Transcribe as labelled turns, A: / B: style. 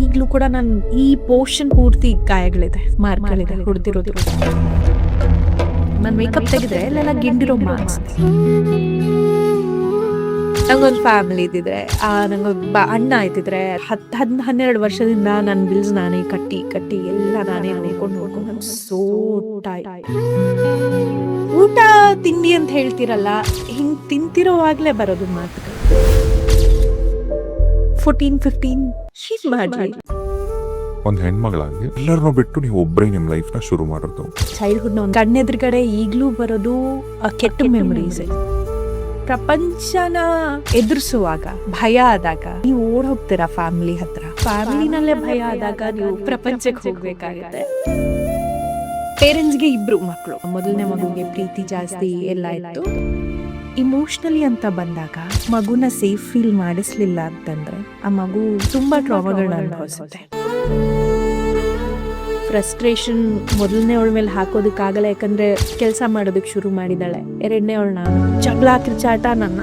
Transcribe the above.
A: ಈಗಲೂ ಕೂಡ ನಾನು ಈ ಪೋರ್ಷನ್ ಪೂರ್ತಿ ಗಾಯಗಳಿದೆ, ಮಾರ್ಕ್ಗಳಿದೆ, ಹೊಡೆದಿರೋದು. ನಾನು ಮೇಕಪ್ ತೆಗೆದ್ರೆ ಎಲ್ಲ ಗಿಂಡಿರೋ ಮಾರ್ಕ್ಸ್. ನಂಗೊಂದು ಫ್ಯಾಮಿಲಿ ಇದ್ದಿದ್ರೆ, ನಂಗೊಬ್ಬ ಅಣ್ಣ ಇದ್ದಿದ್ರೆ, 12 ವರ್ಷದಿಂದ ನನ್ನ ಬಿಲ್ಸ್ ನಾನೇ ಕಟ್ಟಿ ಎಲ್ಲ ನಾನೇ ನೋಡ್ಕೊಂಡು ಸೋ ಟೈರ್ಡ್. ಊಟ ತಿಂಡಿ ಅಂತ ಹೇಳ್ತಿರಲ್ಲ, ಹಿಂಗ್ ತಿಂತಿರೋವಾಗ್ಲೇ ಬರೋದು ಮಾತುಗಳು. 14-15 ಹೀಗ್ ಮಾಡ್ರಿ.
B: ಒಂದು ಹೆಣ್ಮಗಳಾಗಿ ಎಲ್ಲರನ್ನೂ ಬಿಟ್ಟು ನೀವು ಒಬ್ಬರೇ ನಿಮ್ಮ ಲೈಫ್ನ ಶುರು ಮಾಡೋದು.
A: ಚೈಲ್ಡ್ಹುಡ್ ಕಣ್ಣೆದುರುಗಡೆ ಈಗಲೂ ಬರೋದು ಕೆಟ್ಟ ಮೆಮೊರೀಸ್. ಪ್ರಪಂಚನ ಎದುರಿಸುವಾಗ ಭಯ ಆದಾಗ ನೀವು ಓಡ್ ಹೋಗ್ತೀರಾ ಫ್ಯಾಮಿಲಿ ಹತ್ರ. ಫ್ಯಾಮಿಲಿನಲ್ಲೇ ಭಯ ಆದಾಗ ನೀವು ಪ್ರಪಂಚಕ್ಕೆ ಹೋಗ್ಬೇಕಾಗುತ್ತೆ. ಪೇರೆಂಟ್ಸ್ಗೆ 2 ಮಕ್ಕಳು. ಮೊದಲನೇ ಮಗುಗೆ ಪ್ರೀತಿ ಜಾಸ್ತಿ ಎಲ್ಲ ಇತ್ತು. ಇಮೋಷನಲಿ ಅಂತ ಬಂದಾಗ ಮಗುನ ಸೇಫ್ ಫೀಲ್ ಮಾಡಿಸ್ಲಿಲ್ಲ ಅಂತಂದ್ರೆ ಆ ಮಗು ತುಂಬಾ ಟ್ರಾಮಾಗಳನ್ನ ಅನುಭವಿಸುತ್ತೆ. ಫ್ರಸ್ಟ್ರೇಷನ್ ಮೊದಲನೇ ಅವಳ ಮೇಲೆ ಹಾಕೋದಕ್ಕಾಗಲ್ಲ, ಯಾಕಂದ್ರೆ ಕೆಲಸ ಮಾಡೋದಕ್ಕೆ ಶುರು ಮಾಡಿದಾಳೆ. 2ನೇ ಅವಳನ್ನ ಜಗಳ ಕಿರ್ಚಾಟ ನನ್ನ